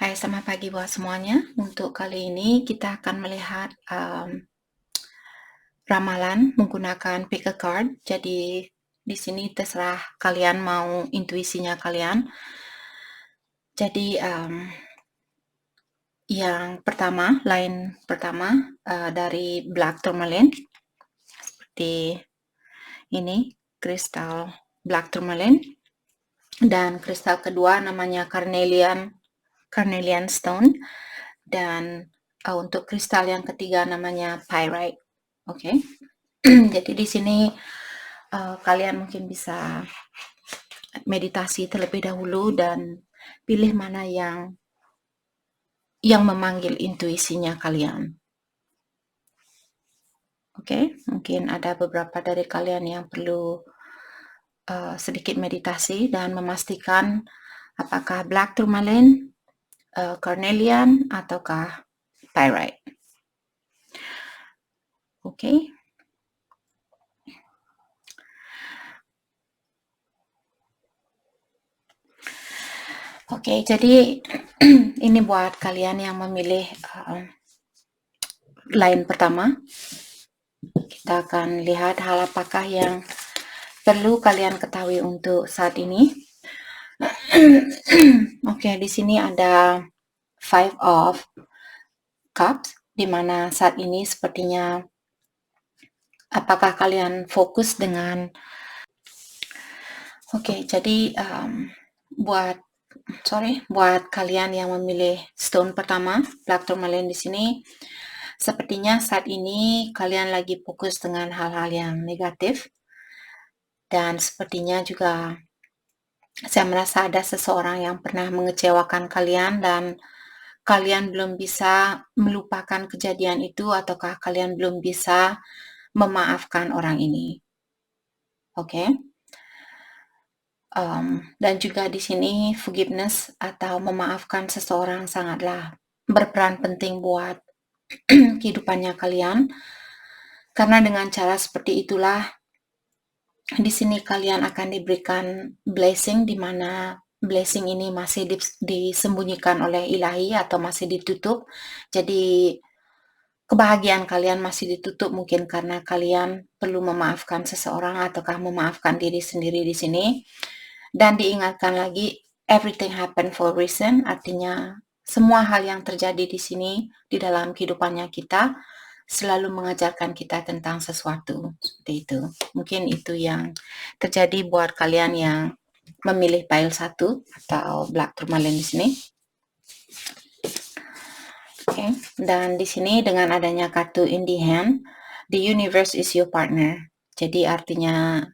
Hai, selamat pagi buat semuanya. Untuk kali ini kita akan melihat ramalan menggunakan pick a card. Jadi di sini terserah kalian mau intuisinya kalian. Jadi yang pertama, line pertama dari Black Tourmaline seperti ini, kristal Black Tourmaline, dan kristal kedua namanya Carnelian Stone, dan untuk kristal yang ketiga namanya Pyrite. Oke. Jadi di sini kalian mungkin bisa meditasi terlebih dahulu dan pilih mana yang memanggil intuisinya kalian. Oke, mungkin ada beberapa dari kalian yang perlu sedikit meditasi dan memastikan apakah Black Tourmaline, Carnelian, ataukah Pyrite. Oke. Oke, jadi ini buat kalian yang memilih line pertama. Kita akan lihat hal apakah yang perlu kalian ketahui untuk saat ini. Oke, di sini ada Five of Cups, di mana saat ini sepertinya apakah kalian fokus dengan jadi buat kalian yang memilih stone pertama, Black Tourmaline di sini, sepertinya saat ini kalian lagi fokus dengan hal-hal yang negatif, dan sepertinya juga saya merasa ada seseorang yang pernah mengecewakan kalian dan kalian belum bisa melupakan kejadian itu, ataukah kalian belum bisa memaafkan orang ini. Oke. Dan juga di sini forgiveness atau memaafkan seseorang sangatlah berperan penting buat kehidupannya kalian, karena dengan cara seperti itulah di sini kalian akan diberikan blessing, di mana blessing ini masih disembunyikan oleh ilahi atau masih ditutup. Jadi kebahagiaan kalian masih ditutup mungkin karena kalian perlu memaafkan seseorang ataukah memaafkan diri sendiri di sini. Dan diingatkan lagi, everything happen for a reason, artinya semua hal yang terjadi di sini di dalam kehidupannya kita selalu mengajarkan kita tentang sesuatu, seperti itu. Mungkin itu yang terjadi buat kalian yang memilih pile 1 atau Black Tourmaline di sini. Oke, dan di sini dengan adanya kartu in the hand, the universe is your partner. Jadi artinya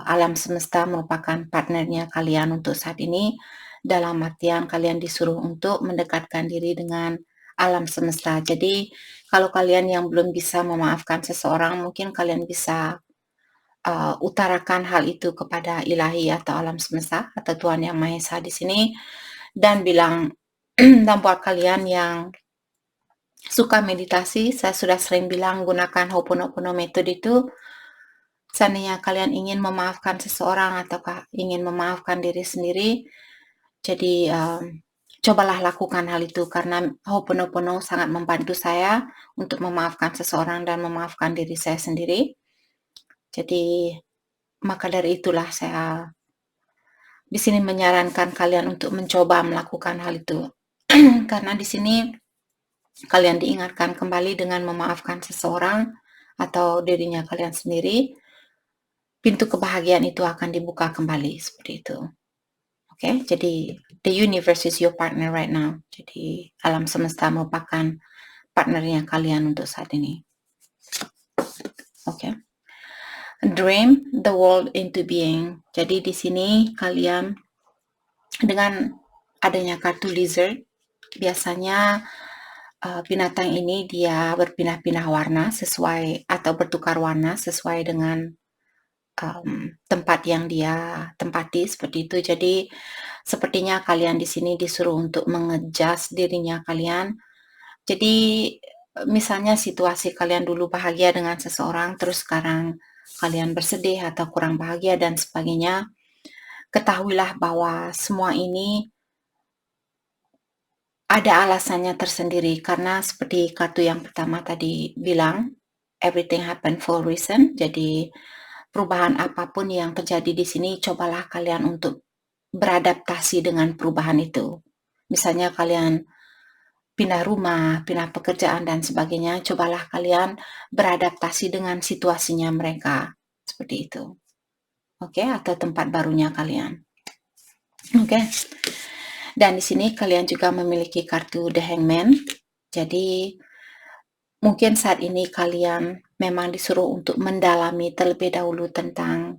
alam semesta merupakan partnernya kalian untuk saat ini, dalam artian kalian disuruh untuk mendekatkan diri dengan alam semesta. Jadi kalau kalian yang belum bisa memaafkan seseorang, mungkin kalian bisa utarakan hal itu kepada ilahi atau alam semesta atau Tuhan Yang Maha Esa di sini, dan bilang dan buat kalian yang suka meditasi, saya sudah sering bilang gunakan Ho'oponopono method itu. Seandainya kalian ingin memaafkan seseorang ataukah ingin memaafkan diri sendiri, jadi cobalah lakukan hal itu, karena Ho'oponopono sangat membantu saya untuk memaafkan seseorang dan memaafkan diri saya sendiri. Jadi maka dari itulah saya di sini menyarankan kalian untuk mencoba melakukan hal itu. Karena di sini kalian diingatkan kembali dengan memaafkan seseorang atau dirinya kalian sendiri, pintu kebahagiaan itu akan dibuka kembali, seperti itu. Oke, jadi the universe is your partner right now. Jadi alam semesta merupakan partnernya kalian untuk saat ini. Oke. Dream the world into being. Jadi di sini kalian dengan adanya kartu lizard, biasanya binatang ini dia berpindah-pindah warna sesuai atau bertukar warna sesuai dengan tempat yang dia tempati, seperti itu. Jadi sepertinya kalian di sini disuruh untuk mengejas dirinya kalian. Jadi misalnya situasi kalian dulu bahagia dengan seseorang, terus sekarang kalian bersedih atau kurang bahagia dan sebagainya, ketahuilah bahwa semua ini ada alasannya tersendiri karena seperti kartu yang pertama tadi bilang, everything happen for a reason. Jadi perubahan apapun yang terjadi di sini, cobalah kalian untuk beradaptasi dengan perubahan itu. Misalnya kalian pindah rumah, pindah pekerjaan dan sebagainya, cobalah kalian beradaptasi dengan situasinya mereka. Seperti itu. Oke, atau tempat barunya kalian. Oke. Dan di sini kalian juga memiliki kartu The Hangman. Jadi mungkin saat ini kalian memang disuruh untuk mendalami terlebih dahulu tentang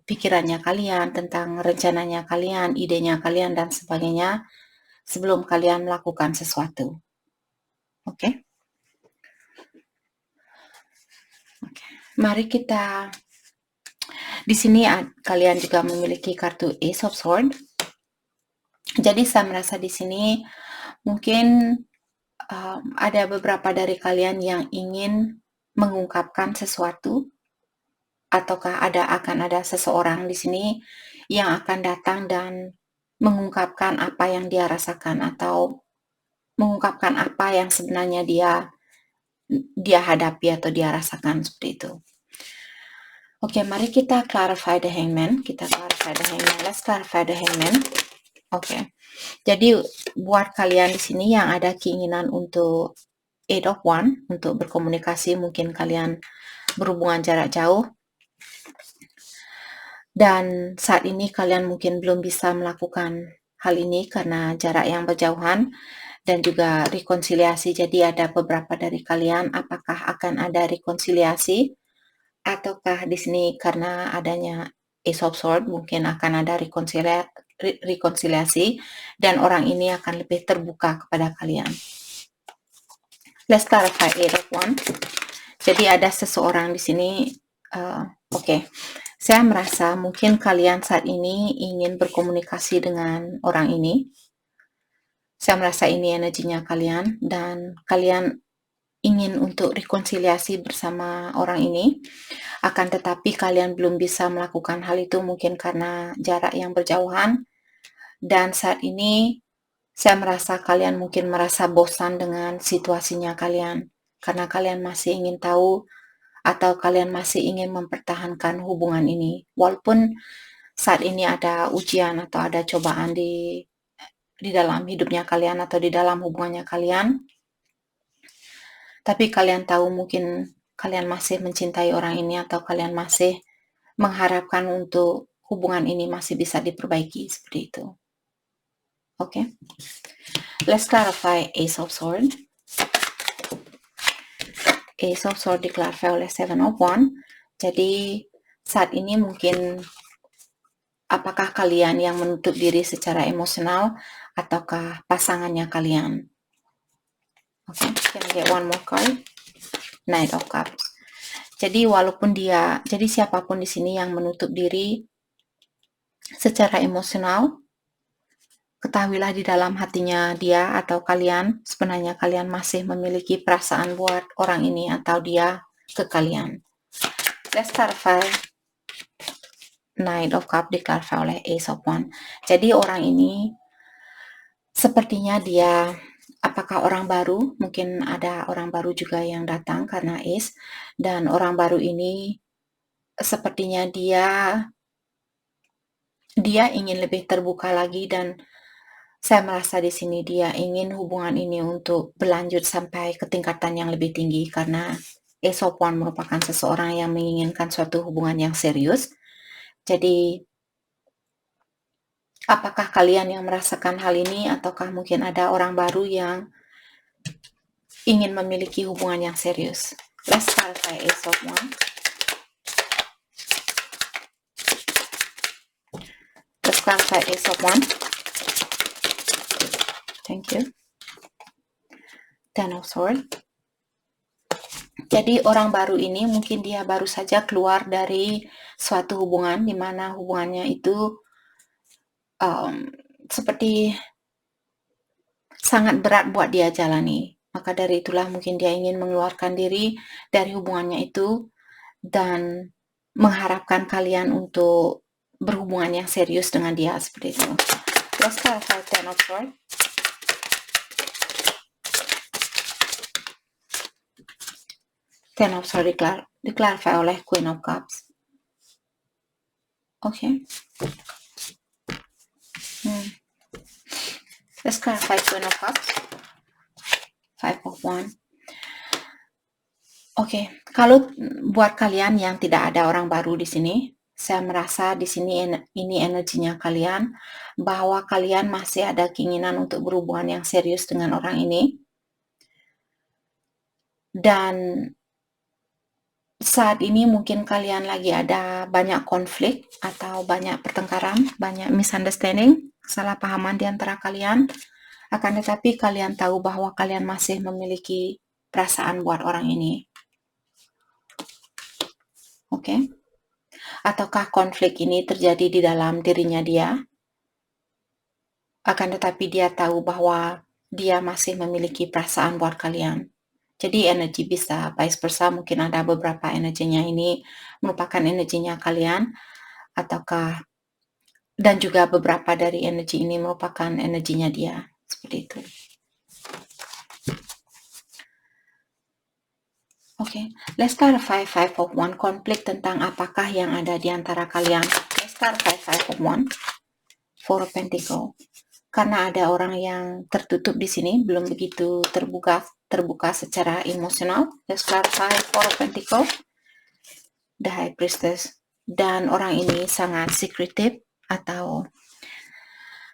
pikirannya kalian, tentang rencananya kalian, idenya kalian dan sebagainya sebelum kalian melakukan sesuatu. Oke? Mari kita di sini kalian juga memiliki kartu Ace of Swords. Jadi saya merasa di sini mungkin ada beberapa dari kalian yang ingin mengungkapkan sesuatu, ataukah akan ada seseorang di sini yang akan datang dan mengungkapkan apa yang dia rasakan atau mengungkapkan apa yang sebenarnya dia hadapi atau dia rasakan seperti itu. Oke, mari kita clarify the Hangman. Let's clarify the Hangman. Oke. Jadi buat kalian di sini yang ada keinginan untuk Eight of Wands, untuk berkomunikasi, mungkin kalian berhubungan jarak jauh, dan saat ini kalian mungkin belum bisa melakukan hal ini karena jarak yang berjauhan dan juga rekonsiliasi. Jadi ada beberapa dari kalian, apakah akan ada rekonsiliasi ataukah di sini karena adanya Ace of Swords mungkin akan ada rekonsiliasi dan orang ini akan lebih terbuka kepada kalian. Let's clarify Eight of Wands. Jadi ada seseorang di sini. Oke. Saya merasa mungkin kalian saat ini ingin berkomunikasi dengan orang ini. Saya merasa ini energinya kalian dan kalian ingin untuk rekonsiliasi bersama orang ini. Akan tetapi kalian belum bisa melakukan hal itu mungkin karena jarak yang berjauhan. Dan saat ini saya merasa kalian mungkin merasa bosan dengan situasinya kalian. Karena kalian masih ingin tahu atau kalian masih ingin mempertahankan hubungan ini. Walaupun saat ini ada ujian atau ada cobaan di dalam hidupnya kalian atau di dalam hubungannya kalian. Tapi kalian tahu mungkin kalian masih mencintai orang ini atau kalian masih mengharapkan untuk hubungan ini masih bisa diperbaiki seperti itu. Oke. Let's clarify Ace of Swords. Ace of Swords diklarify oleh Seven of Wands. Jadi saat ini mungkin apakah kalian yang menutup diri secara emosional ataukah pasangannya kalian? Okay, can I get one more card? Knight of Cups. Jadi walaupun jadi siapapun di sini yang menutup diri secara emosional, ketahuilah di dalam hatinya dia atau kalian, sebenarnya kalian masih memiliki perasaan buat orang ini atau dia ke kalian. Let's clarify. Knight of Cups diklarify oleh Ace of Wands. Jadi orang ini sepertinya dia, apakah orang baru? Mungkin ada orang baru juga yang datang karena Ace. Dan orang baru ini sepertinya dia ingin lebih terbuka lagi dan saya merasa di sini dia ingin hubungan ini untuk berlanjut sampai ke tingkatan yang lebih tinggi karena Ace of Wands merupakan seseorang yang menginginkan suatu hubungan yang serius. Jadi apakah kalian yang merasakan hal ini ataukah mungkin ada orang baru yang ingin memiliki hubungan yang serius? Let's clarify Ace of Wands. Let's clarify Ace of Wands. Thank you. Ten of Swords. Jadi orang baru ini mungkin dia baru saja keluar dari suatu hubungan di mana hubungannya itu seperti sangat berat buat dia jalani. Maka dari itulah mungkin dia ingin mengeluarkan diri dari hubungannya itu dan mengharapkan kalian untuk berhubungan yang serius dengan dia seperti itu. Let's clarify Ten of Swords. Ten of Swords diklarify oleh Queen of Cups. Oke. Let's clarify Queen of Cups. Five of Wands. Oke, kalau buat kalian yang tidak ada orang baru di sini, saya merasa di sini ini energinya kalian, bahwa kalian masih ada keinginan untuk berhubungan yang serius dengan orang ini. Dan saat ini mungkin kalian lagi ada banyak konflik atau banyak pertengkaran, banyak misunderstanding, salah pahaman di antara kalian. Akan tetapi kalian tahu bahwa kalian masih memiliki perasaan buat orang ini. Oke? Ataukah konflik ini terjadi di dalam dirinya dia? Akan tetapi dia tahu bahwa dia masih memiliki perasaan buat kalian. Jadi energi bisa vice versa, mungkin ada beberapa energinya ini merupakan energinya kalian, ataukah dan juga beberapa dari energi ini merupakan energinya dia, seperti itu. Oke, let's clarify Five of Wands, konflik tentang apakah yang ada di antara kalian. Let's clarify Five of Wands, Four of Pentacles. Karena ada orang yang tertutup di sini, belum begitu terbuka secara emosional. Let's clarify Four of Pentacles, the High Priestess. Dan orang ini sangat secretive, atau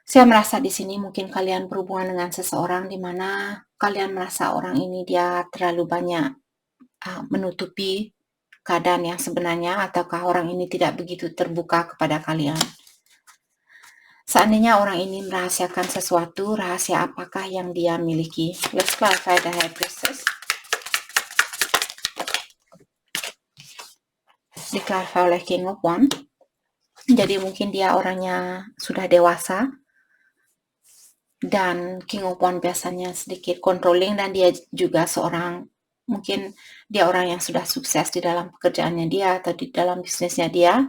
saya merasa di sini mungkin kalian berhubungan dengan seseorang di mana kalian merasa orang ini dia terlalu banyak menutupi keadaan yang sebenarnya, ataukah orang ini tidak begitu terbuka kepada kalian. Seandainya orang ini merahasiakan sesuatu, rahasia apakah yang dia miliki? Let's clarify the High Priestess. Diklarify oleh King of Wands. Jadi mungkin dia orangnya sudah dewasa, dan King of Wands biasanya sedikit controlling, dan dia juga mungkin dia orang yang sudah sukses di dalam pekerjaannya dia atau di dalam bisnisnya dia,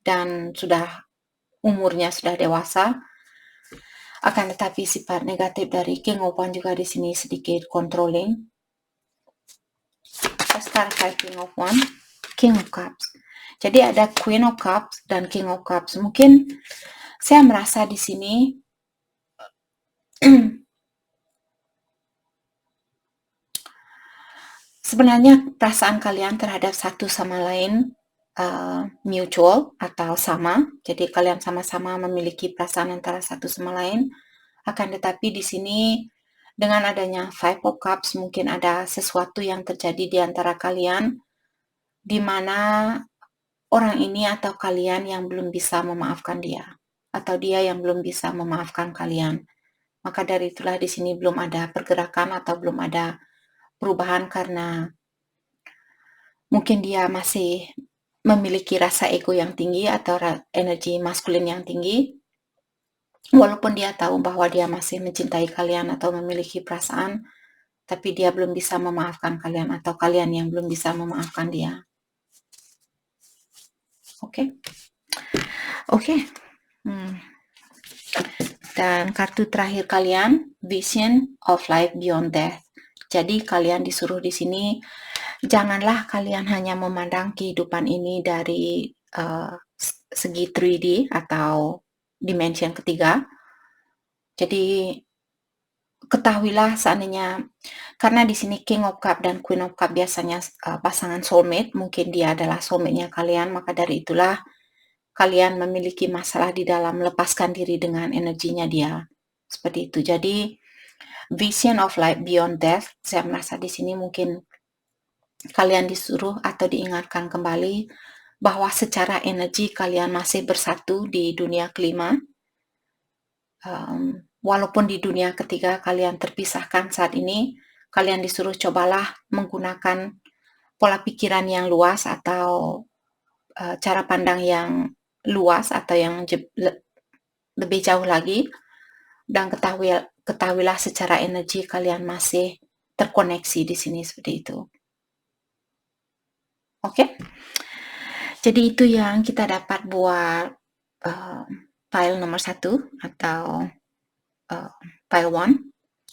dan umurnya sudah dewasa. Akan tetapi sifat negatif dari King of Wands juga di sini sedikit controlling. Let's clarify King of Wands, King of Cups. Jadi ada Queen of Cups dan King of Cups. Mungkin saya merasa di sini sebenarnya perasaan kalian terhadap satu sama lain mutual atau sama. Jadi kalian sama-sama memiliki perasaan antara satu sama lain. Akan tetapi di sini dengan adanya Five of Cups mungkin ada sesuatu yang terjadi di antara kalian, di mana orang ini atau kalian yang belum bisa memaafkan dia, atau dia yang belum bisa memaafkan kalian. Maka dari itulah di sini belum ada pergerakan atau belum ada perubahan, karena mungkin dia masih memiliki rasa ego yang tinggi atau energi maskulin yang tinggi. Walaupun dia tahu bahwa dia masih mencintai kalian atau memiliki perasaan, tapi dia belum bisa memaafkan kalian, atau kalian yang belum bisa memaafkan dia. Oke. Dan kartu terakhir kalian, Vision of Life Beyond Death. Jadi kalian disuruh di sini, janganlah kalian hanya memandang kehidupan ini dari segi 3D atau dimensi yang ketiga. Jadi ketahuilah seandainya, karena di sini King of Cup dan Queen of Cup biasanya pasangan soulmate, mungkin dia adalah soulmate-nya kalian, maka dari itulah kalian memiliki masalah di dalam melepaskan diri dengan energinya dia. Seperti itu. Jadi Vision of Life Beyond Death, saya merasa di sini mungkin kalian disuruh atau diingatkan kembali bahwa secara energi kalian masih bersatu di dunia kelima. Walaupun di dunia ketiga kalian terpisahkan saat ini, kalian disuruh cobalah menggunakan pola pikiran yang luas atau cara pandang yang luas atau yang lebih jauh lagi, dan ketahuilah secara energi kalian masih terkoneksi di sini, seperti itu. Oke? Jadi itu yang kita dapat buat file nomor 1 atau file 1.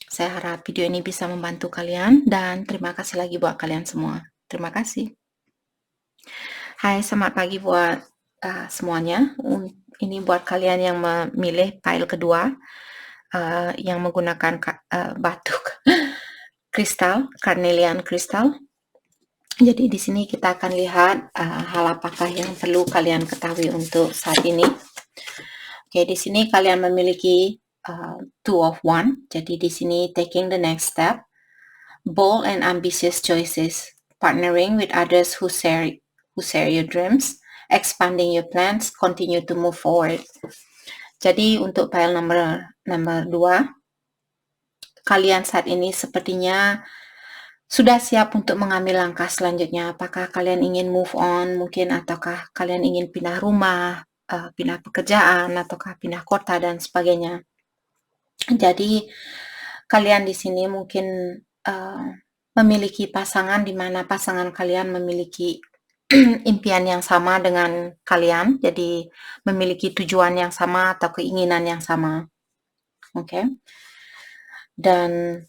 Saya harap video ini bisa membantu kalian, dan terima kasih lagi buat kalian semua. Terima kasih. Hai, selamat pagi buat semuanya. Ini buat kalian yang memilih pile kedua yang menggunakan batu kristal, carnelian kristal. Jadi di sini kita akan lihat hal apakah yang perlu kalian ketahui untuk saat ini. Oke, di sini kalian memiliki two of one. Jadi di sini taking the next step, bold and ambitious choices, partnering with others who share your dreams, expanding your plans, continue to move forward. Jadi untuk pile nomor 2, kalian saat ini sepertinya sudah siap untuk mengambil langkah selanjutnya. Apakah kalian ingin move on mungkin, ataukah kalian ingin pindah rumah, pindah pekerjaan, ataukah pindah kota dan sebagainya. Jadi kalian di sini mungkin memiliki pasangan di mana pasangan kalian memiliki impian yang sama dengan kalian, jadi memiliki tujuan yang sama atau keinginan yang sama. Oke. Dan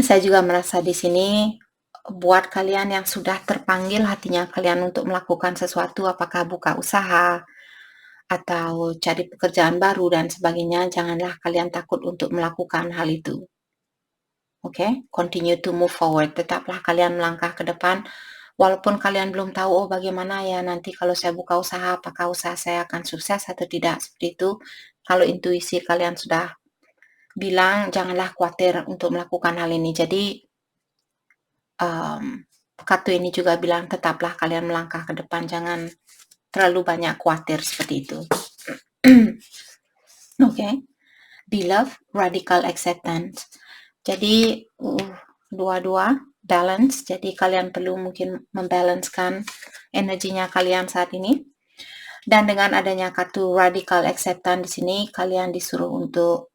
saya juga merasa di sini buat kalian yang sudah terpanggil hatinya kalian untuk melakukan sesuatu, apakah buka usaha atau cari pekerjaan baru dan sebagainya, janganlah kalian takut untuk melakukan hal itu. Oke, continue to move forward. Tetaplah kalian melangkah ke depan. Walaupun kalian belum tahu, oh bagaimana ya nanti kalau saya buka usaha, apakah usaha saya akan sukses atau tidak, seperti itu. Kalau intuisi kalian sudah bilang, janganlah khawatir untuk melakukan hal ini. Jadi, kartu ini juga bilang, tetaplah kalian melangkah ke depan, jangan terlalu banyak khawatir seperti itu. Oke. Beloved, radical acceptance. Jadi, dua-dua balance. Jadi kalian perlu mungkin membalancekan energinya kalian saat ini. Dan dengan adanya kartu radical acceptance di sini, kalian disuruh untuk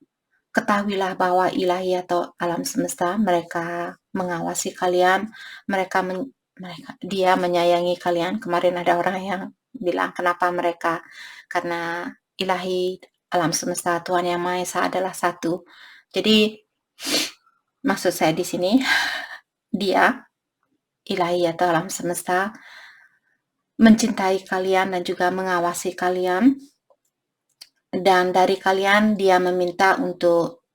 ketahuilah bahwa ilahi atau alam semesta mereka mengawasi kalian, dia menyayangi kalian. Kemarin ada orang yang bilang kenapa mereka, karena ilahi alam semesta Tuhan Yang Maha Esa adalah satu. Jadi maksud saya di sini dia ilahi atau alam semesta mencintai kalian dan juga mengawasi kalian, dan dari kalian dia meminta untuk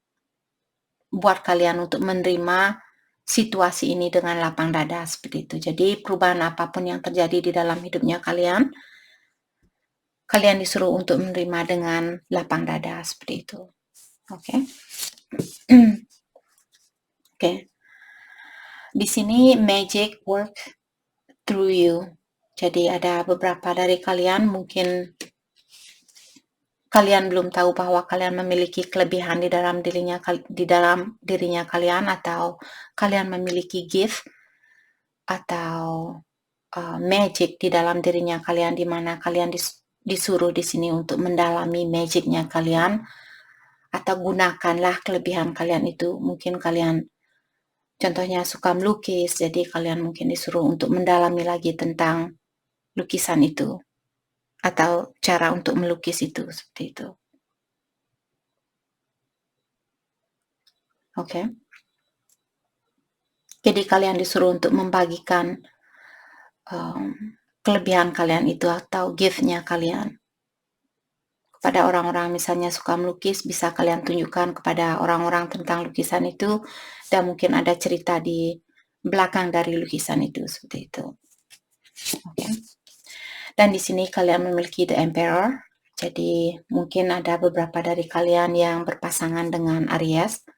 buat kalian untuk menerima situasi ini dengan lapang dada seperti itu. Jadi perubahan apapun yang terjadi di dalam hidupnya kalian disuruh untuk menerima dengan lapang dada seperti itu. Oke. Oke. Di sini magic work through you. Jadi ada beberapa dari kalian mungkin kalian belum tahu bahwa kalian memiliki kelebihan di dalam dirinya kalian, atau kalian memiliki gift atau magic di dalam dirinya kalian, di mana kalian disuruh di sini untuk mendalami magicnya kalian, atau gunakanlah kelebihan kalian itu. Mungkin kalian contohnya suka melukis, jadi kalian mungkin disuruh untuk mendalami lagi tentang lukisan itu atau cara untuk melukis itu, seperti itu. Oke. Jadi kalian disuruh untuk membagikan kelebihan kalian itu atau gift-nya kalian kepada orang-orang. Misalnya suka melukis, bisa kalian tunjukkan kepada orang-orang tentang lukisan itu, dan mungkin ada cerita di belakang dari lukisan itu, seperti itu. Oke. Dan di sini kalian memiliki The Emperor. Jadi mungkin ada beberapa dari kalian yang berpasangan dengan Aries.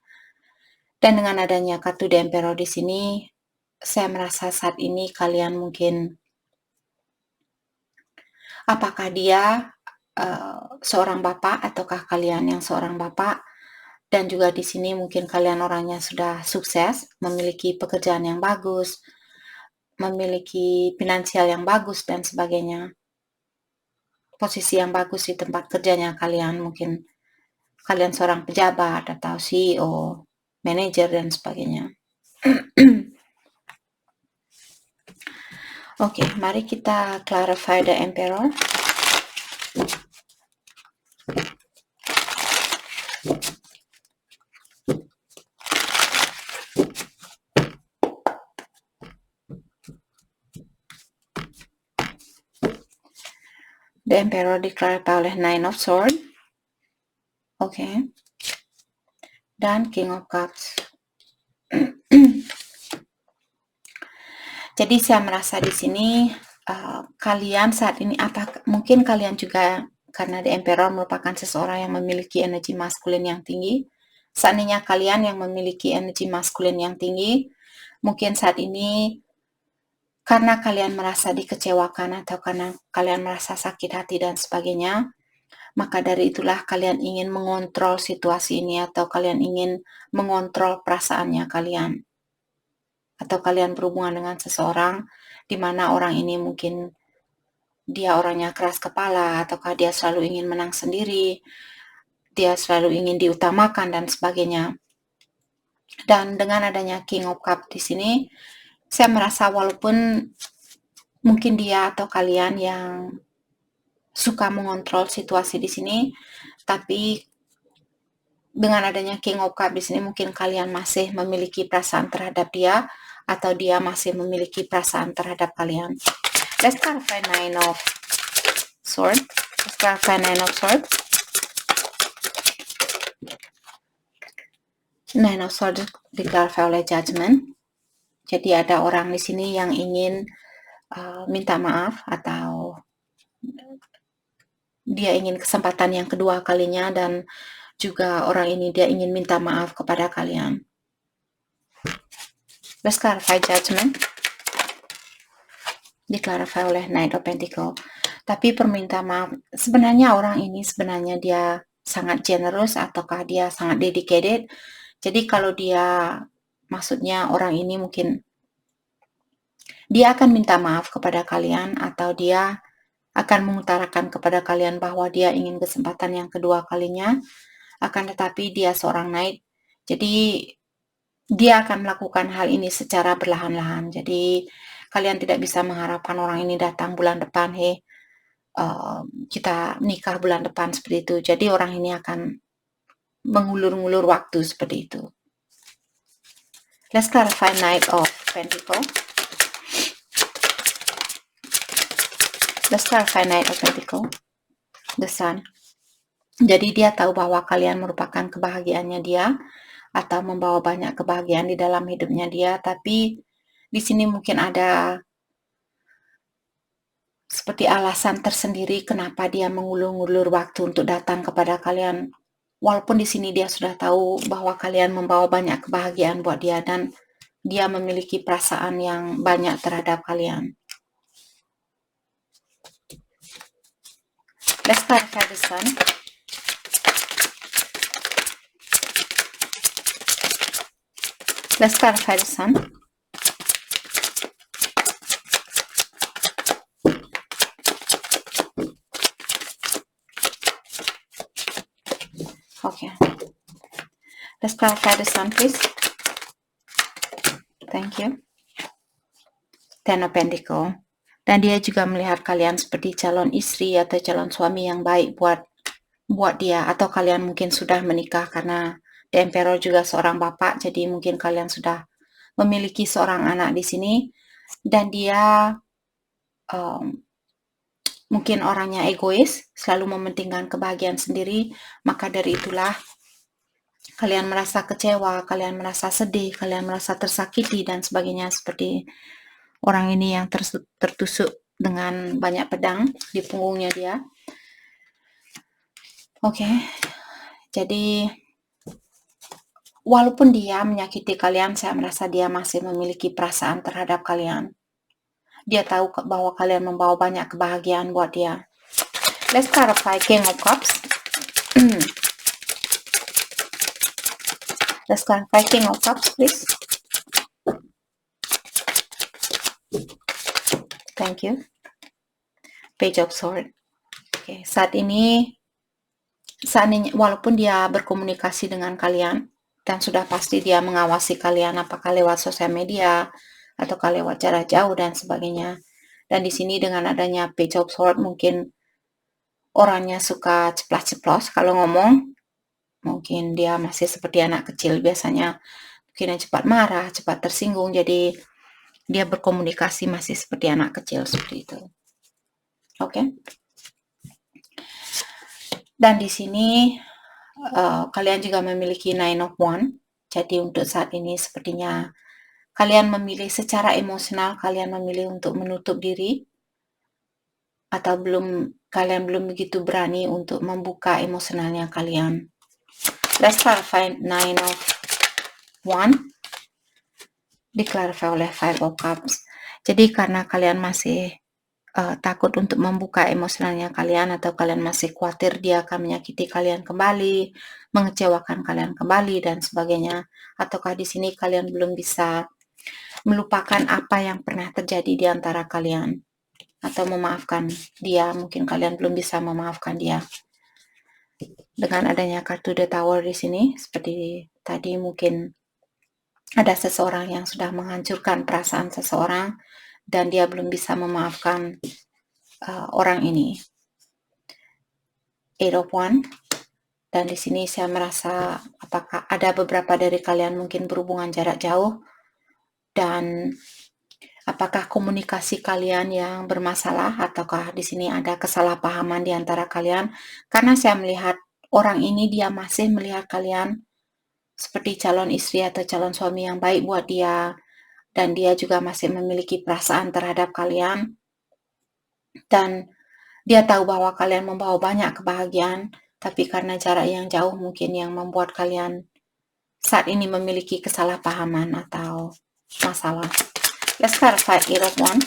Dan dengan adanya kartu The Emperor di sini, saya merasa saat ini kalian mungkin, apakah dia seorang bapak ataukah kalian yang seorang bapak, dan juga di sini mungkin kalian orangnya sudah sukses, memiliki pekerjaan yang bagus, memiliki finansial yang bagus dan sebagainya, posisi yang bagus di tempat kerjanya kalian, mungkin kalian seorang pejabat atau CEO, manajer dan sebagainya. Oke, mari kita clarify the Emperor. The Emperor diklarifikasi oleh Nine of Swords. Oke. Dan King of Cups. Jadi saya merasa di sini kalian saat ini, mungkin kalian juga, karena The Emperor merupakan seseorang yang memiliki energi maskulin yang tinggi. Seandainya kalian yang memiliki energi maskulin yang tinggi, mungkin saat ini karena kalian merasa dikecewakan atau karena kalian merasa sakit hati dan sebagainya, maka dari itulah kalian ingin mengontrol situasi ini atau kalian ingin mengontrol perasaannya kalian. Atau kalian berhubungan dengan seseorang di mana orang ini mungkin dia orangnya keras kepala, ataukah dia selalu ingin menang sendiri, dia selalu ingin diutamakan dan sebagainya. Dan dengan adanya King of Cups di sini, saya merasa walaupun mungkin dia atau kalian yang suka mengontrol situasi di sini, tapi dengan adanya King of Cups di sini mungkin kalian masih memiliki perasaan terhadap dia atau dia masih memiliki perasaan terhadap kalian. Let's clarify Nine of Swords. Let's clarify Nine of Swords. Nine of Swords diklarifikasi oleh Judgment. Jadi ada orang di sini yang ingin minta maaf atau dia ingin kesempatan yang kedua kalinya, dan juga orang ini dia ingin minta maaf kepada kalian. Let's clarify Judgment. Diklarifikasi oleh Knight of Pentacles. Tapi permintaan maaf, sebenarnya orang ini sebenarnya dia sangat generous ataukah dia sangat dedicated. Jadi kalau dia, maksudnya orang ini mungkin dia akan minta maaf kepada kalian atau dia akan mengutarakan kepada kalian bahwa dia ingin kesempatan yang kedua kalinya, akan tetapi dia seorang Knight. Jadi dia akan melakukan hal ini secara perlahan-lahan. Jadi kalian tidak bisa mengharapkan orang ini datang bulan depan, kita nikah bulan depan, seperti itu. Jadi orang ini akan mengulur-ngulur waktu seperti itu. Let's clarify Knight of Pentacles. Let's clarify Knight of Pentacles. The Sun. Jadi dia tahu bahwa kalian merupakan kebahagiaannya dia atau membawa banyak kebahagiaan di dalam hidupnya dia, tapi di sini mungkin ada seperti alasan tersendiri kenapa dia mengulur-ngulur waktu untuk datang kepada kalian. Walaupun di sini dia sudah tahu bahwa kalian membawa banyak kebahagiaan buat dia dan dia memiliki perasaan yang banyak terhadap kalian. Let's clarify the Sun. Let's clarify the Sun. Okay. Let's clarify the Sun, please. Thank you. Ten of Pentacles. Dan dia juga melihat kalian seperti calon istri atau calon suami yang baik buat dia, atau kalian mungkin sudah menikah karena The Emperor juga seorang bapak, jadi mungkin kalian sudah memiliki seorang anak di sini, dan dia mungkin orangnya egois, selalu mementingkan kebahagiaan sendiri, maka dari itulah kalian merasa kecewa, kalian merasa sedih, kalian merasa tersakiti dan sebagainya, seperti orang ini yang tertusuk dengan banyak pedang di punggungnya dia. Oke. Jadi walaupun dia menyakiti kalian, saya merasa dia masih memiliki perasaan terhadap kalian. Dia tahu bahwa kalian membawa banyak kebahagiaan buat dia. Let's clarify King of Cups. Let's clarify King of Cups, please. Thank you. Page of Swords. Oke, saat ini walaupun dia berkomunikasi dengan kalian dan sudah pasti dia mengawasi kalian, apakah lewat sosial media atau lewat jarak jauh dan sebagainya. Dan di sini dengan adanya Page of Swords, mungkin orangnya suka ceplas-ceplos kalau ngomong. Mungkin dia masih seperti anak kecil biasanya, mungkin cepat marah, cepat tersinggung, jadi dia berkomunikasi masih seperti anak kecil, seperti itu. Oke. Dan di sini kalian juga memiliki Nine of Wands. Jadi untuk saat ini sepertinya kalian memilih secara emosional, kalian memilih untuk menutup diri, atau kalian belum begitu berani untuk membuka emosionalnya kalian. Let's clarify Nine of Wands, diklarify oleh Five of Cups. Jadi karena kalian masih takut untuk membuka emosionalnya kalian, atau kalian masih khawatir dia akan menyakiti kalian kembali, mengecewakan kalian kembali, dan sebagainya. Ataukah di sini kalian belum bisa melupakan apa yang pernah terjadi di antara kalian, atau memaafkan dia. Mungkin kalian belum bisa memaafkan dia. Dengan adanya kartu The Tower di sini, seperti tadi, mungkin ada seseorang yang sudah menghancurkan perasaan seseorang dan dia belum bisa memaafkan orang ini. Eight of Wands. Dan di sini saya merasa apakah ada beberapa dari kalian mungkin berhubungan jarak jauh, dan apakah komunikasi kalian yang bermasalah, ataukah di sini ada kesalahpahaman di antara kalian? Karena saya melihat orang ini dia masih melihat kalian seperti calon istri atau calon suami yang baik buat dia, dan dia juga masih memiliki perasaan terhadap kalian, dan dia tahu bahwa kalian membawa banyak kebahagiaan. Tapi karena jarak yang jauh mungkin yang membuat kalian saat ini memiliki kesalahpahaman atau masalah. Let's clarify Eight of Wands,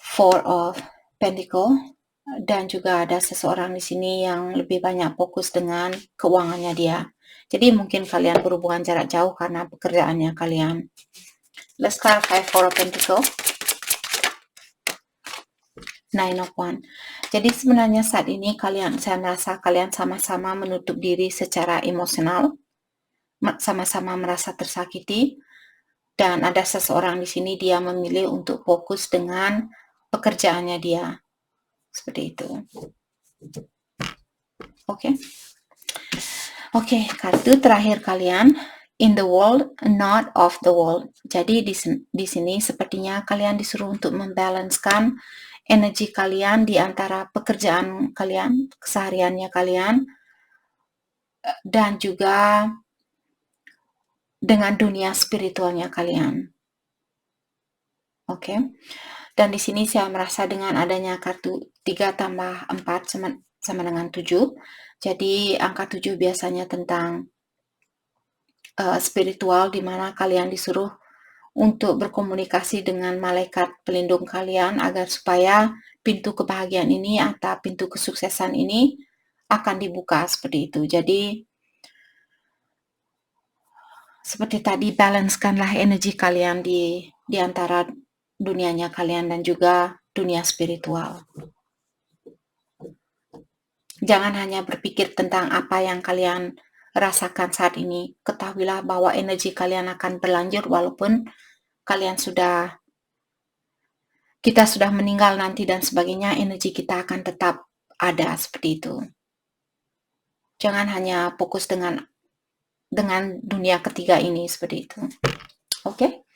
Four of Pentacles, dan juga ada seseorang di sini yang lebih banyak fokus dengan keuangannya dia. Jadi mungkin kalian berhubungan jarak jauh karena pekerjaannya kalian. Let's clarify Four of Pentacles, Nine of Wands. Jadi sebenarnya saat ini saya merasa kalian sama-sama menutup diri secara emosional, sama-sama merasa tersakiti, dan ada seseorang di sini dia memilih untuk fokus dengan pekerjaannya dia. Seperti itu. Oke. Oke, kartu terakhir kalian, In the World, Not of the World. Jadi di sini sepertinya kalian disuruh untuk membalancekan energi kalian di antara pekerjaan kalian, kesehariannya kalian, dan juga dengan dunia spiritualnya kalian. Oke. Dan di sini saya merasa dengan adanya kartu 3 tambah 4 sama dengan 7. Jadi angka 7 biasanya tentang spiritual, di mana kalian disuruh untuk berkomunikasi dengan malaikat pelindung kalian agar supaya pintu kebahagiaan ini atau pintu kesuksesan ini akan dibuka, seperti itu. Jadi seperti tadi, balancekanlah energi kalian di antara dunianya kalian dan juga dunia spiritual. Jangan hanya berpikir tentang apa yang kalian rasakan saat ini. Ketahuilah bahwa energi kalian akan berlanjut walaupun kita sudah meninggal nanti dan sebagainya, energi kita akan tetap ada, seperti itu. Jangan hanya fokus dengan dunia ketiga ini, seperti itu. Oke?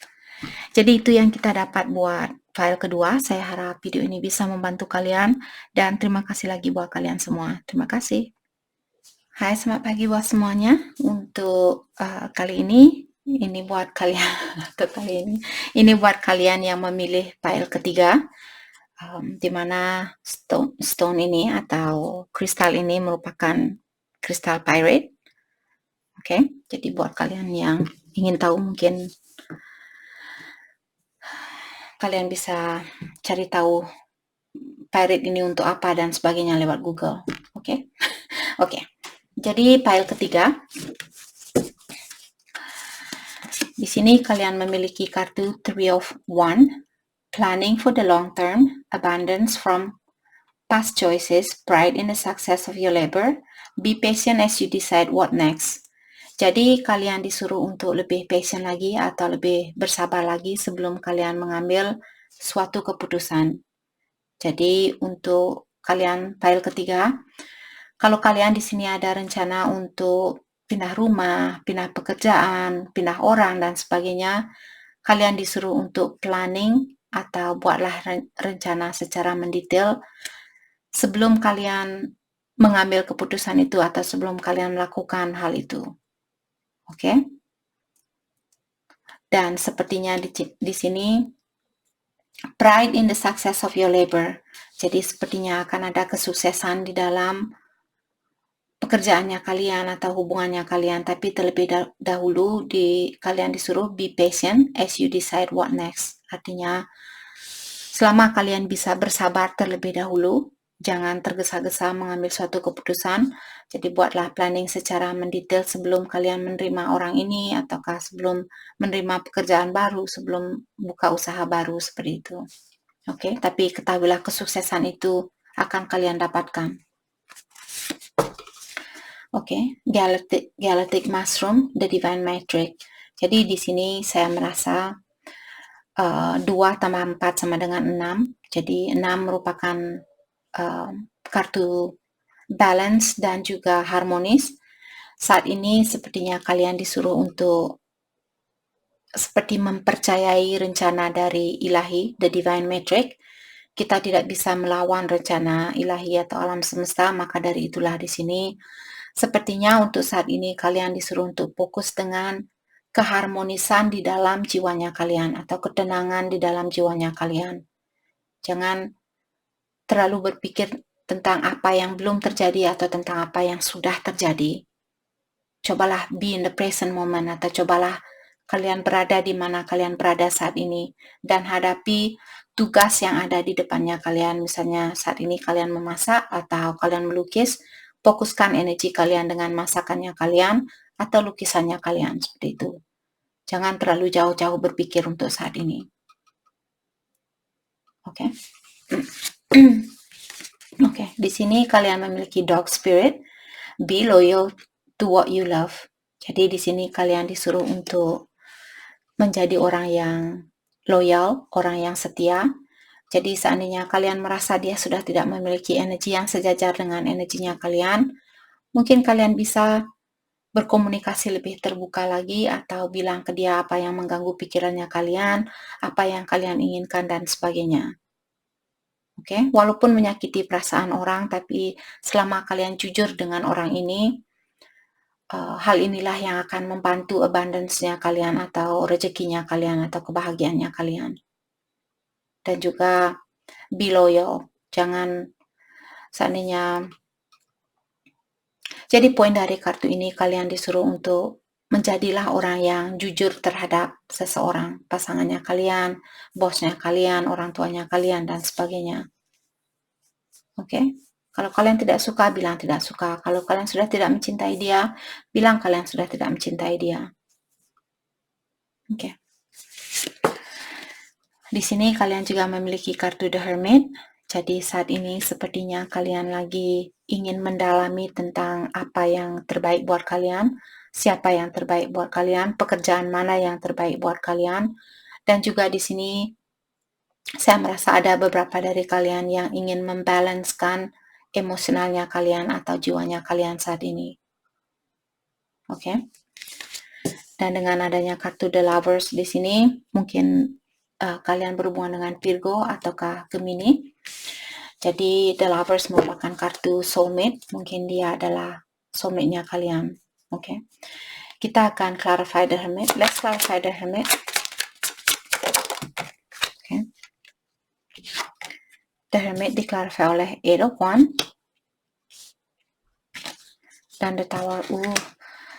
Jadi itu yang kita dapat buat file kedua. Saya harap video ini bisa membantu kalian, dan terima kasih lagi buat kalian semua. Terima kasih. Hai, selamat pagi buat semuanya. Untuk kali ini buat kalian ini buat kalian yang memilih file ketiga, di mana stone ini atau kristal ini merupakan kristal pirate. Oke, jadi buat kalian yang ingin tahu, mungkin kalian bisa cari tahu pirate ini untuk apa dan sebagainya lewat Google. Oke. Oke. Jadi file ketiga. Di sini kalian memiliki kartu Three of Wands, planning for the long term, abundance from past choices, pride in the success of your labor, be patient as you decide what next. Jadi kalian disuruh untuk lebih patient lagi atau lebih bersabar lagi sebelum kalian mengambil suatu keputusan. Jadi untuk kalian file ketiga, kalau kalian di sini ada rencana untuk pindah rumah, pindah pekerjaan, pindah orang, dan sebagainya, kalian disuruh untuk planning atau buatlah rencana secara mendetail sebelum kalian mengambil keputusan itu atau sebelum kalian melakukan hal itu. Oke? Dan sepertinya di sini pride in the success of your labor. Jadi sepertinya akan ada kesuksesan di dalam pekerjaannya kalian atau hubungannya kalian, tapi terlebih dahulu kalian disuruh be patient as you decide what next. Artinya selama kalian bisa bersabar terlebih dahulu, jangan tergesa-gesa mengambil suatu keputusan. Jadi buatlah planning secara mendetail sebelum kalian menerima orang ini ataukah sebelum menerima pekerjaan baru, sebelum buka usaha baru seperti itu. Oke, tapi ketahuilah kesuksesan itu akan kalian dapatkan. Oke, Galactic Mushroom, The Divine Matrix. Jadi di sini saya merasa 2 tambah 4 sama dengan 6. Jadi 6 merupakan kartu balance dan juga harmonis. Saat ini sepertinya kalian disuruh untuk seperti mempercayai rencana dari ilahi, the divine matrix. Kita tidak bisa melawan rencana ilahi atau alam semesta, maka dari itulah di sini sepertinya untuk saat ini kalian disuruh untuk fokus dengan keharmonisan di dalam jiwanya kalian atau ketenangan di dalam jiwanya kalian. Jangan terlalu berpikir tentang apa yang belum terjadi atau tentang apa yang sudah terjadi. Cobalah be in the present moment atau cobalah kalian berada di mana kalian berada saat ini dan hadapi tugas yang ada di depannya kalian. Misalnya saat ini kalian memasak atau kalian melukis, fokuskan energi kalian dengan masakannya kalian atau lukisannya kalian, seperti itu. Jangan terlalu jauh-jauh berpikir untuk saat ini. Oke. Oke, di sini kalian memiliki dog spirit. Be loyal to what you love. Jadi di sini kalian disuruh untuk menjadi orang yang loyal, orang yang setia. Jadi seandainya kalian merasa dia sudah tidak memiliki energi yang sejajar dengan energinya kalian, mungkin kalian bisa berkomunikasi lebih terbuka lagi atau bilang ke dia apa yang mengganggu pikirannya kalian, apa yang kalian inginkan dan sebagainya. Oke, walaupun menyakiti perasaan orang, tapi selama kalian jujur dengan orang ini, hal inilah yang akan membantu abundance-nya kalian atau rezekinya kalian atau kebahagiaannya kalian. Dan juga be loyal. Jangan seandainya. Jadi poin dari kartu ini kalian disuruh untuk menjadilah orang yang jujur terhadap seseorang, pasangannya kalian, bosnya kalian, orang tuanya kalian, dan sebagainya. Oke? Kalau kalian tidak suka, bilang tidak suka. Kalau kalian sudah tidak mencintai dia, bilang kalian sudah tidak mencintai dia. Oke. Di sini kalian juga memiliki kartu The Hermit. Jadi saat ini sepertinya kalian lagi ingin mendalami tentang apa yang terbaik buat kalian, siapa yang terbaik buat kalian, pekerjaan mana yang terbaik buat kalian. Dan juga di sini saya merasa ada beberapa dari kalian yang ingin membalancekan emosionalnya kalian atau jiwanya kalian saat ini. Oke. Dan dengan adanya kartu The Lovers di sini, mungkin kalian berhubungan dengan Virgo ataukah Gemini. Jadi The Lovers merupakan kartu soulmate. Mungkin dia adalah soulmate-nya kalian. Oke. Kita akan clarify the Hermit. Let's clarify the Hermit. Okay. The Hermit diklarify oleh Eight of Wands. Dan The Tower.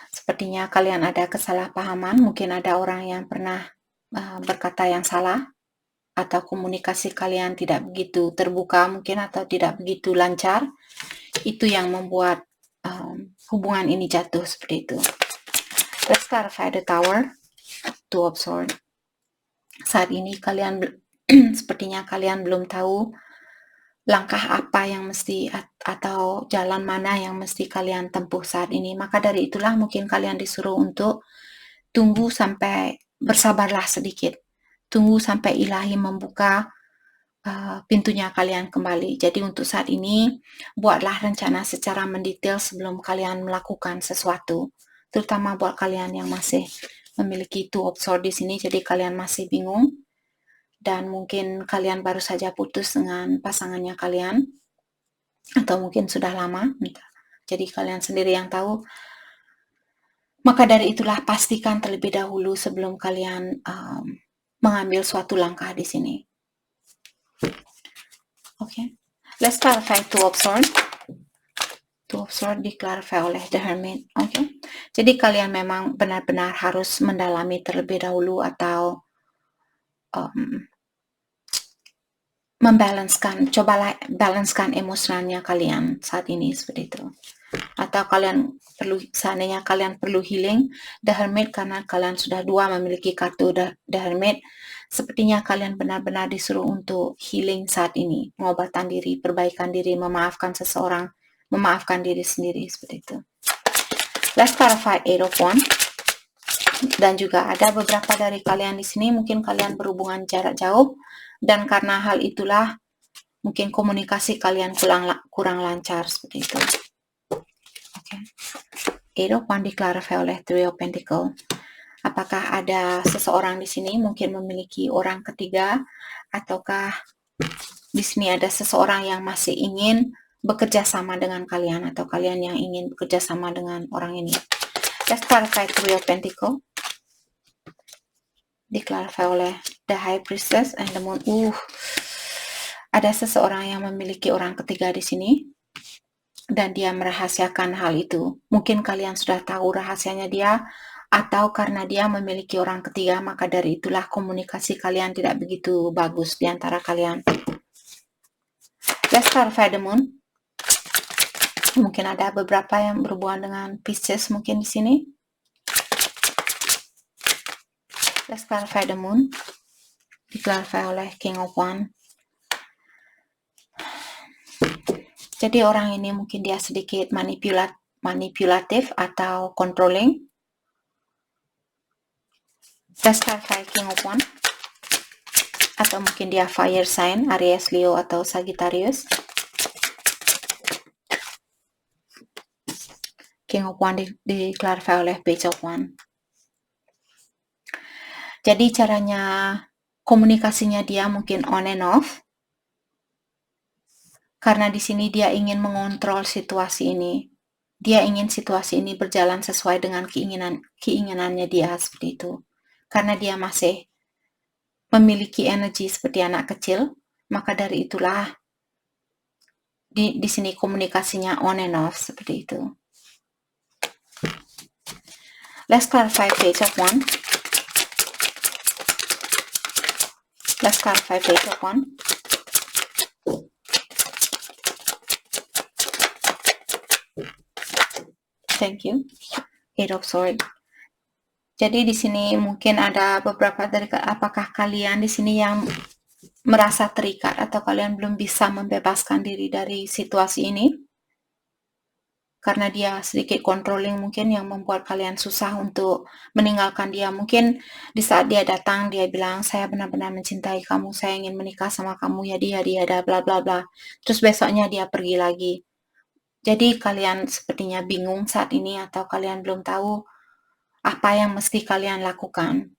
Sepertinya kalian ada kesalahpahaman. Mungkin ada orang yang pernah berkata yang salah. Atau komunikasi kalian tidak begitu terbuka mungkin atau tidak begitu lancar. Itu yang membuat hubungan ini jatuh seperti itu. Let's clarify the Tower. Two of Swords. Saat ini kalian sepertinya kalian belum tahu langkah apa yang mesti atau jalan mana yang mesti kalian tempuh saat ini. Maka dari itulah mungkin kalian disuruh untuk tunggu sampai bersabarlah sedikit. Tunggu sampai ilahi membuka pintunya kalian kembali. Jadi untuk saat ini buatlah rencana secara mendetail sebelum kalian melakukan sesuatu. Terutama buat kalian yang masih memiliki Two of Swords di sini, jadi kalian masih bingung. Dan mungkin kalian baru saja putus dengan pasangannya kalian. atau mungkin sudah lama, entah. Jadi kalian sendiri yang tahu. Maka dari itulah pastikan terlebih dahulu sebelum kalian mengambil suatu langkah di sini. Okay. Let's clarify Two of Swords. Two of Swords diklarify oleh The Hermit. Okay. Jadi kalian memang benar-benar harus mendalami terlebih dahulu atau cobalah balanskan emosionalnya kalian saat ini seperti itu. Atau kalian seandainya kalian perlu healing The Hermit, karena kalian sudah dua memiliki kartu The Hermit, sepertinya kalian benar-benar disuruh untuk healing saat ini, pengobatan diri, perbaikan diri, memaafkan seseorang, memaafkan diri sendiri seperti itu. Let's clarify Eight of Wands. Dan juga ada beberapa dari kalian di sini mungkin kalian berhubungan jarak jauh, dan karena hal itulah mungkin komunikasi kalian kurang lancar seperti itu. Okay. Eight of Wands diklarify oleh Three of Pentacles. Apakah ada seseorang di sini mungkin memiliki orang ketiga, ataukah di sini ada seseorang yang masih ingin bekerja sama dengan kalian, atau kalian yang ingin bekerja sama dengan orang ini. Let's clarify Three of Pentacles. Diklarify oleh The High Priestess and the Moon. Ada seseorang yang memiliki orang ketiga di sini, dan dia merahasiakan hal itu. Mungkin kalian sudah tahu rahasianya dia, atau karena dia memiliki orang ketiga, maka dari itulah komunikasi kalian tidak begitu bagus di antara kalian. Let's clarify the Moon. Mungkin ada beberapa yang berhubungan dengan Pisces mungkin di sini. Let's clarify the Moon. Diklarify oleh King of Wands. Jadi orang ini mungkin dia sedikit manipulatif atau controlling. Let's clarify King of Wands. Atau mungkin dia fire sign, Aries, Leo, atau Sagittarius. King of Wands diklarify oleh Page of Wands. Jadi caranya, komunikasinya dia mungkin on and off, karena di sini dia ingin mengontrol situasi ini. Dia ingin situasi ini berjalan sesuai dengan keinginannya dia seperti itu. Karena dia masih memiliki energi seperti anak kecil, maka dari itulah di sini komunikasinya on and off seperti itu. Let's clarify Page of Wands. Let's clarify Page of Wands. Thank you. Eight of Swords. Jadi di sini mungkin ada beberapa dari apakah kalian di sini yang merasa terikat atau kalian belum bisa membebaskan diri dari situasi ini? Karena dia sedikit controlling mungkin yang membuat kalian susah untuk meninggalkan dia. Mungkin di saat dia datang dia bilang saya benar-benar mencintai kamu, saya ingin menikah sama kamu, ya dia bla bla bla. Terus besoknya dia pergi lagi. Jadi kalian sepertinya bingung saat ini, atau kalian belum tahu apa yang mesti kalian lakukan.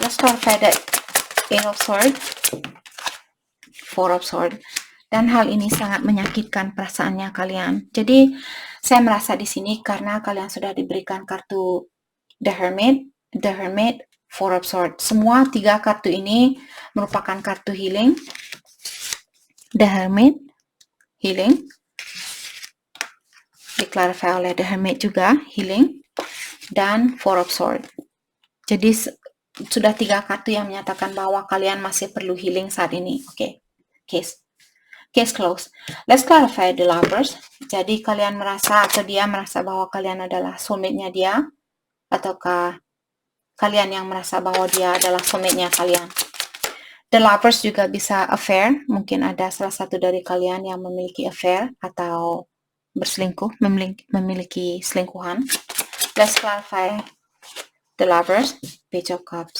Let's clarify the Eight of Swords, Four of Swords. Dan hal ini sangat menyakitkan perasaannya kalian. Jadi saya merasa di sini karena kalian sudah diberikan kartu The Hermit, Four of Swords. Semua tiga kartu ini merupakan kartu healing. The Hermit, healing. Diklarify oleh The Hermit juga, healing. Dan Four of Swords. Jadi sudah tiga kartu yang menyatakan bahwa kalian masih perlu healing saat ini. Oke. Case closed. Let's clarify the Lovers. Jadi kalian merasa atau dia merasa bahwa kalian adalah soulmate-nya dia, ataukah kalian yang merasa bahwa dia adalah soulmate-nya kalian? The Lovers juga bisa affair. Mungkin ada salah satu dari kalian yang memiliki affair atau berselingkuh, memiliki selingkuhan. Let's clarify the Lovers, Page of Cups.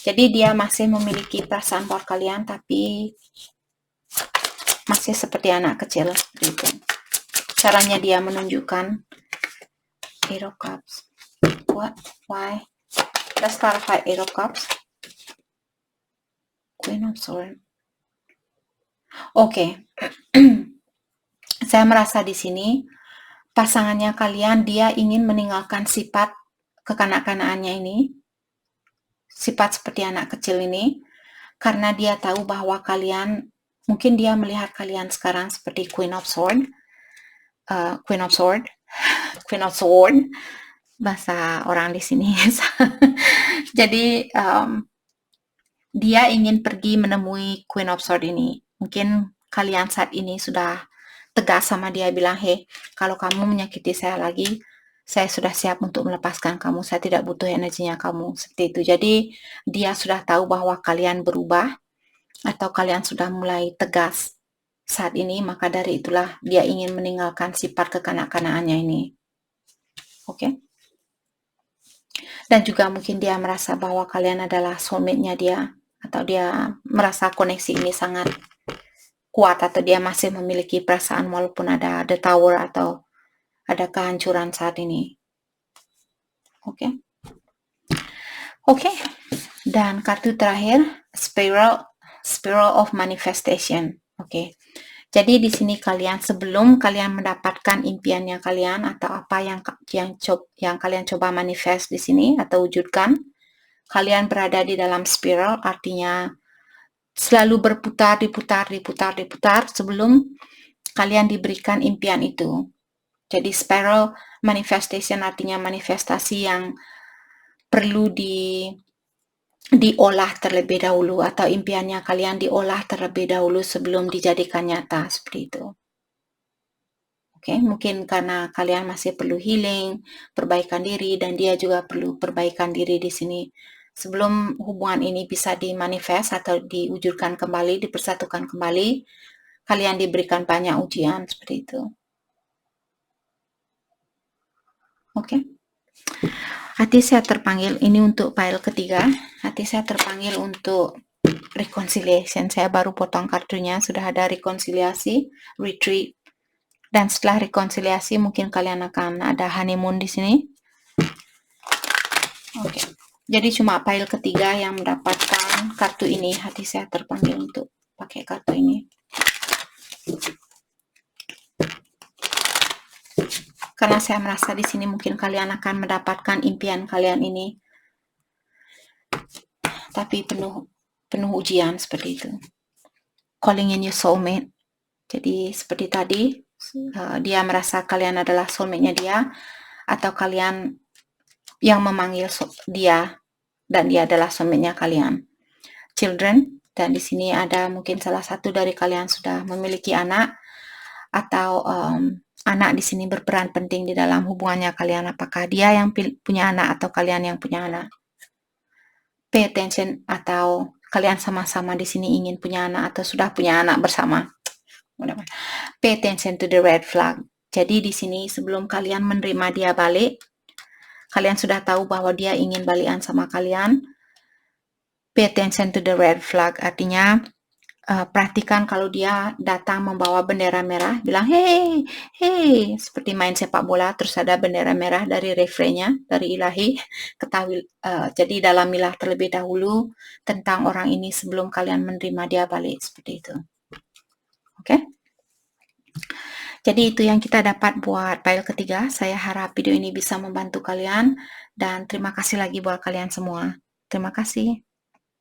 Jadi dia masih memiliki perasaan buat kalian, tapi masih seperti anak kecil gitu. Caranya dia menunjukkan Eight of Cups. What? Why? Let's clarify Eight of Cups. Queen of Swords. Oke. Saya merasa di sini pasangannya kalian dia ingin meninggalkan sifat kekanak-kanakannya ini, sifat seperti anak kecil ini, karena dia tahu bahwa kalian, mungkin dia melihat kalian sekarang seperti Queen of Sword, Queen of Sword, Queen of Sword, bahasa orang di sini. Jadi dia ingin pergi menemui Queen of Sword ini. Mungkin kalian saat ini sudah tegas sama dia, bilang, "Hei, kalau kamu menyakiti saya lagi, saya sudah siap untuk melepaskan kamu. Saya tidak butuh energinya kamu." Seperti itu. Jadi dia sudah tahu bahwa kalian berubah atau kalian sudah mulai tegas saat ini, maka dari itulah dia ingin meninggalkan sifat kekanak-kanakannya ini. Oke? Dan juga mungkin dia merasa bahwa kalian adalah soulmate-nya dia, atau dia merasa koneksi ini sangat kuat, atau dia masih memiliki perasaan walaupun ada the tower atau ada kehancuran saat ini. Oke. Oke. Dan kartu terakhir, Spiral of Manifestation. Oke. Jadi di sini kalian, sebelum kalian mendapatkan impiannya kalian atau apa yang kalian coba manifest di sini atau wujudkan, kalian berada di dalam spiral, artinya selalu diputar sebelum kalian diberikan impian itu. Jadi spiral manifestation artinya manifestasi yang perlu diolah terlebih dahulu, atau impiannya kalian diolah terlebih dahulu sebelum dijadikan nyata, seperti itu. Oke, mungkin karena kalian masih perlu healing, perbaikan diri, dan dia juga perlu perbaikan diri di sini. Sebelum hubungan ini bisa dimanifest atau diwujudkan kembali, dipersatukan kembali, kalian diberikan banyak ujian, seperti itu. Oke. Hati saya terpanggil, ini untuk pile ketiga, hati saya terpanggil untuk reconciliation. Saya baru potong kartunya, sudah ada rekonsiliasi, retreat, dan setelah rekonsiliasi mungkin kalian akan ada honeymoon di sini. Oke. Jadi cuma pile ketiga yang mendapatkan kartu ini, hati saya terpanggil untuk pakai kartu ini. Karena saya merasa di sini mungkin kalian akan mendapatkan impian kalian ini, tapi penuh ujian, seperti itu. Calling in your soulmate. Jadi seperti tadi, dia merasa kalian adalah soulmate-nya dia, atau kalian yang memanggil dia, dan dia adalah soulmate-nya kalian. Children, dan di sini ada mungkin salah satu dari kalian sudah memiliki anak, atau anak di sini berperan penting di dalam hubungannya kalian. Apakah dia yang punya anak atau kalian yang punya anak? Pay attention, atau kalian sama-sama di sini ingin punya anak atau sudah punya anak bersama. Pay attention to the red flag. Jadi di sini sebelum kalian menerima dia balik, kalian sudah tahu bahwa dia ingin balikan sama kalian. Pay attention to the red flag, artinya perhatikan kalau dia datang membawa bendera merah, bilang hey, hey, seperti main sepak bola, terus ada bendera merah dari referenya, dari ilahi. Ketahui, jadi dalamilah terlebih dahulu tentang orang ini sebelum kalian menerima dia balik, seperti itu. Oke? Jadi itu yang kita dapat buat pile ketiga. Saya harap video ini bisa membantu kalian, dan terima kasih lagi buat kalian semua. Terima kasih.